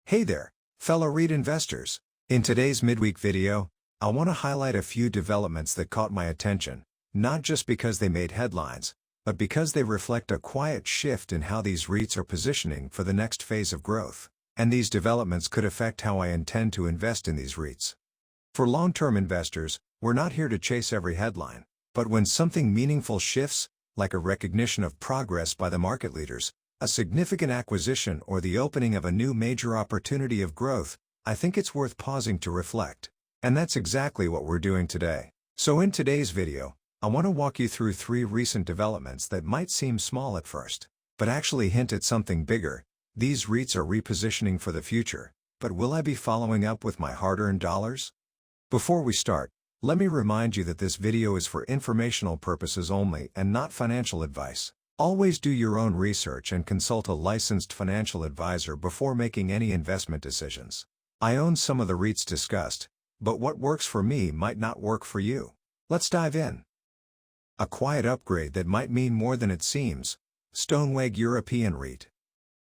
Hey there, fellow REIT investors. In today's midweek video, I want to highlight a few developments that caught my attention, not just because they made headlines, but because they reflect a quiet shift in how these REITs are positioning for the next phase of growth. And these developments could affect how I intend to invest in these REITs. For long-term investors, we're not here to chase every headline, but when something meaningful shifts, like a recognition of progress by the market leaders, a significant acquisition or the opening of a new major opportunity of growth, I think it's worth pausing to reflect. And that's exactly what we're doing today. So in today's video, I want to walk you through 3 recent developments that might seem small at first, but actually hint at something bigger. These REITs are repositioning for the future, but will I be following up with my hard-earned dollars? Before we start, let me remind you that this video is for informational purposes only and not financial advice. Always do your own research and consult a licensed financial advisor before making any investment decisions. I own some of the REITs discussed, but what works for me might not work for you. Let's dive in. A quiet upgrade that might mean more than it seems. Stoneweg European REIT.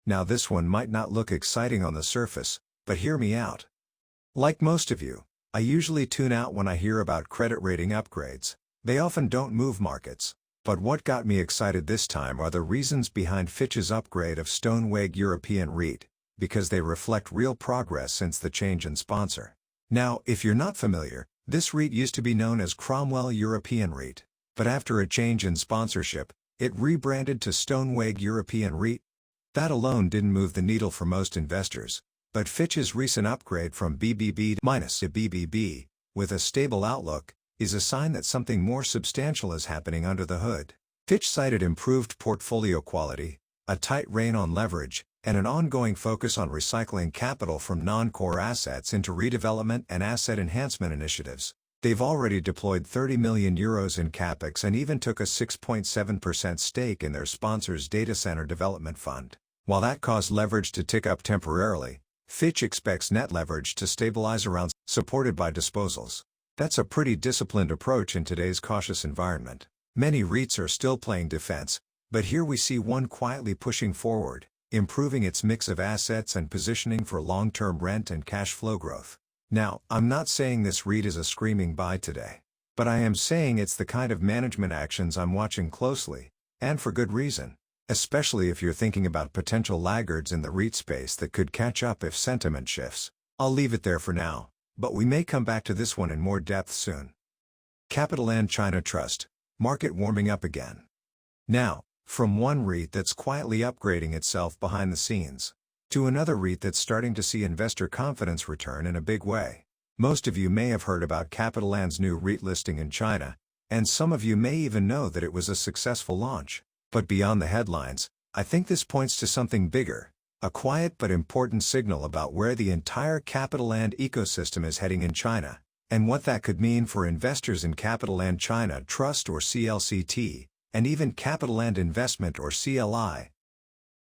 Now this one might not look exciting on the surface, but hear me out. Like most of you, I usually tune out when I hear about credit rating upgrades. They often don't move markets. But what got me excited this time are the reasons behind Fitch's upgrade of Stoneweg European REIT, because they reflect real progress since the change in sponsor. Now, if you're not familiar, this REIT used to be known as Cromwell European REIT, but after a change in sponsorship, it rebranded to Stoneweg European REIT. That alone didn't move the needle for most investors, but Fitch's recent upgrade from BBB- to BBB, with a stable outlook, is a sign that something more substantial is happening under the hood. Fitch cited improved portfolio quality, a tight rein on leverage, and an ongoing focus on recycling capital from non-core assets into redevelopment and asset enhancement initiatives. They've already deployed €30 million in capex and even took a 6.7% stake in their sponsor's data center development fund. While that caused leverage to tick up temporarily, Fitch expects net leverage to stabilize around, supported by disposals. That's a pretty disciplined approach in today's cautious environment. Many REITs are still playing defense, but here we see one quietly pushing forward, improving its mix of assets and positioning for long-term rent and cash flow growth. Now, I'm not saying this REIT is a screaming buy today, but I am saying it's the kind of management actions I'm watching closely, and for good reason, especially if you're thinking about potential laggards in the REIT space that could catch up if sentiment shifts. I'll leave it there for now, but we may come back to this one in more depth soon. Capitaland China Trust, market warming up again. Now, from one REIT that's quietly upgrading itself behind the scenes, to another REIT that's starting to see investor confidence return in a big way. Most of you may have heard about Capitaland's new REIT listing in China, and some of you may even know that it was a successful launch. But beyond the headlines, I think this points to something bigger. A quiet but important signal about where the entire Capitaland ecosystem is heading in China, and what that could mean for investors in Capitaland China Trust or CLCT, and even Capitaland Investment or CLI.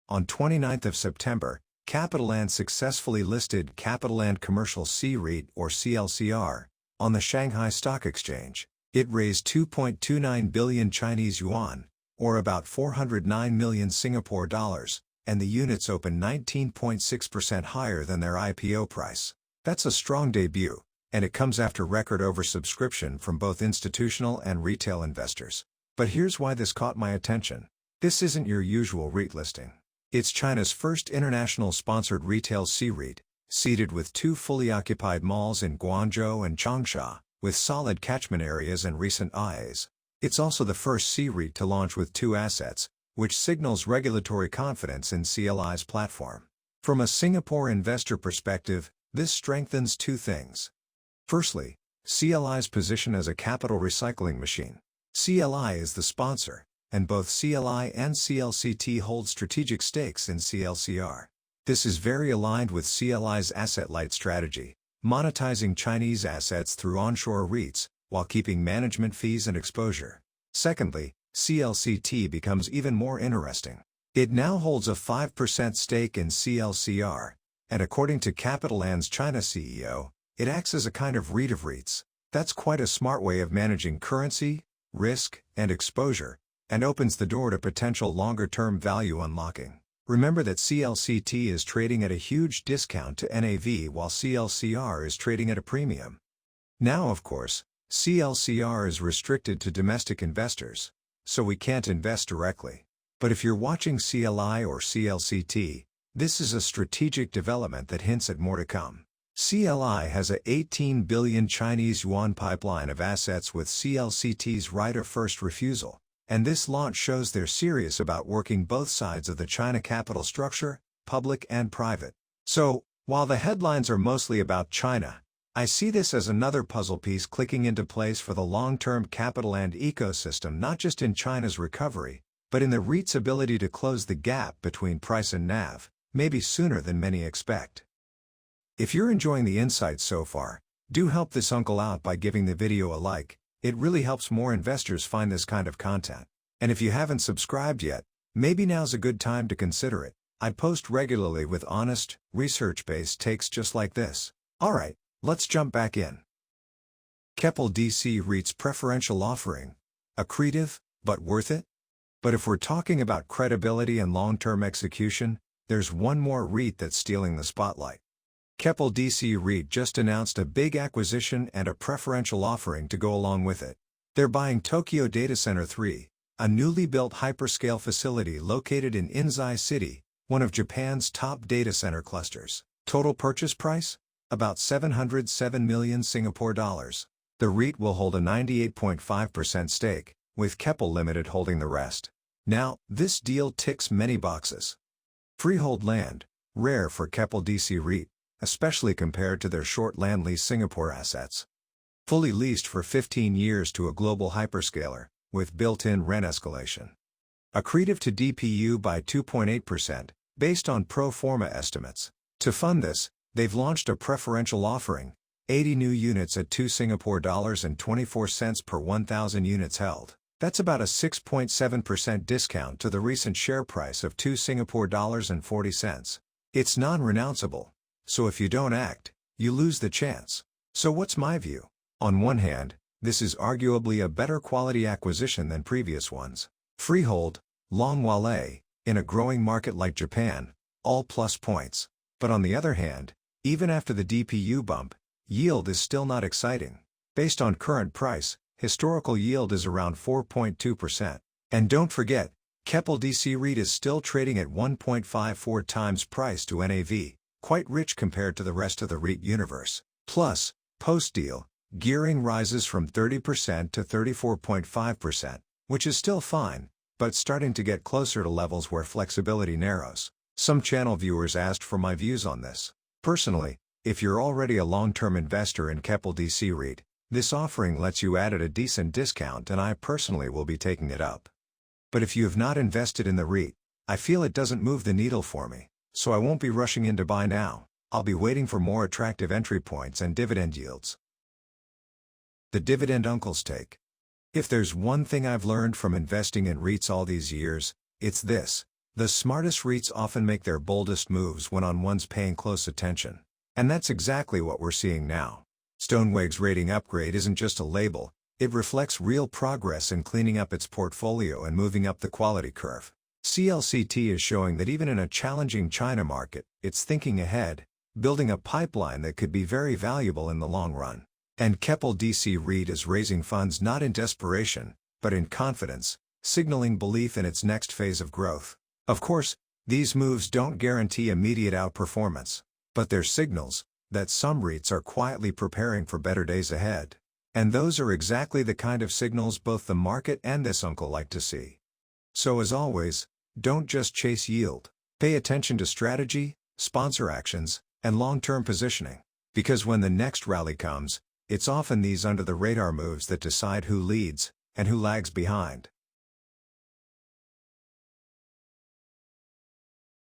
On 29th of September, Capitaland successfully listed Capitaland Commercial C REIT or CLCR on the Shanghai Stock Exchange. It raised 2.29 billion Chinese yuan, or about 409 million Singapore dollars. And the units opened 19.6% higher than their IPO price. That's a strong debut, and it comes after record oversubscription from both institutional and retail investors. But here's why this caught my attention. This isn't your usual REIT listing. It's China's first international-sponsored retail C-REIT, seated with 2 fully occupied malls in Guangzhou and Changsha, with solid catchment areas and recent IAs. It's also the first C-REIT to launch with 2 assets, which signals regulatory confidence in CLI's platform. From a Singapore investor perspective, this strengthens 2 things. Firstly, CLI's position as a capital recycling machine. CLI is the sponsor, and both CLI and CLCT hold strategic stakes in CLCR. This is very aligned with CLI's asset-light strategy, monetizing Chinese assets through onshore REITs, while keeping management fees and exposure. Secondly, CLCT becomes even more interesting. It now holds a 5% stake in CLCR, and according to Capitaland's China CEO, it acts as a kind of REIT of REITs. That's quite a smart way of managing currency, risk, and exposure, and opens the door to potential longer-term value unlocking. Remember that CLCT is trading at a huge discount to NAV while CLCR is trading at a premium. Now, of course, CLCR is restricted to domestic investors, so we can't invest directly. But if you're watching CLI or CLCT, this is a strategic development that hints at more to come. CLI has a 18 billion Chinese yuan pipeline of assets with CLCT's right of first refusal, and this launch shows they're serious about working both sides of the China capital structure, public and private. So, while the headlines are mostly about China, I see this as another puzzle piece clicking into place for the long-term Capitaland ecosystem, not just in China's recovery, but in the REIT's ability to close the gap between price and NAV, maybe sooner than many expect. If you're enjoying the insights so far, do help this uncle out by giving the video a like. It really helps more investors find this kind of content. And if you haven't subscribed yet, maybe now's a good time to consider it. I post regularly with honest, research-based takes just like this. Alright, let's jump back in. Keppel DC REIT's preferential offering. Accretive, but worth it? But if we're talking about credibility and long-term execution, there's one more REIT that's stealing the spotlight. Keppel DC REIT just announced a big acquisition and a preferential offering to go along with it. They're buying Tokyo Data Center 3, a newly built hyperscale facility located in Inzai City, one of Japan's top data center clusters. Total purchase price? About 707 million Singapore dollars. The REIT will hold a 98.5% stake, with Keppel Limited holding the rest. Now, this deal ticks many boxes. Freehold land, rare for Keppel DC REIT, especially compared to their short land lease Singapore assets. Fully leased for 15 years to a global hyperscaler, with built-in rent escalation. Accretive to DPU by 2.8%, based on pro forma estimates. To fund this, they've launched a preferential offering, 80 new units at 2 Singapore dollars and 24 cents per 1,000 units held. That's about a 6.7% discount to the recent share price of 2 Singapore dollars and 40 cents. It's non-renounceable. So if you don't act, you lose the chance. So what's my view? On one hand, this is arguably a better quality acquisition than previous ones. Freehold, long WALE, in a growing market like Japan, all plus points. But on the other hand, even after the DPU bump, yield is still not exciting. Based on current price, historical yield is around 4.2%. And don't forget, Keppel DC REIT is still trading at 1.54 times price to NAV. Quite rich compared to the rest of the REIT universe. Plus, post-deal, gearing rises from 30% to 34.5%, which is still fine, but starting to get closer to levels where flexibility narrows. Some channel viewers asked for my views on this. Personally, if you're already a long-term investor in Keppel DC REIT, this offering lets you add at a decent discount, and I personally will be taking it up. But if you have not invested in the REIT, I feel it doesn't move the needle for me. So I won't be rushing in to buy now. I'll be waiting for more attractive entry points and dividend yields. The Dividend Uncle's take. If there's one thing I've learned from investing in REITs all these years, it's this. The smartest REITs often make their boldest moves when one's paying close attention. And that's exactly what we're seeing now. Stoneweg's rating upgrade isn't just a label, it reflects real progress in cleaning up its portfolio and moving up the quality curve. CLCT is showing that even in a challenging China market, it's thinking ahead, building a pipeline that could be very valuable in the long run. And Keppel DC REIT is raising funds not in desperation, but in confidence, signaling belief in its next phase of growth. Of course, these moves don't guarantee immediate outperformance, but they're signals that some REITs are quietly preparing for better days ahead. And those are exactly the kind of signals both the market and this uncle like to see. So as always, don't just chase yield. Pay attention to strategy, sponsor actions, and long-term positioning. Because when the next rally comes, it's often these under-the-radar moves that decide who leads and who lags behind.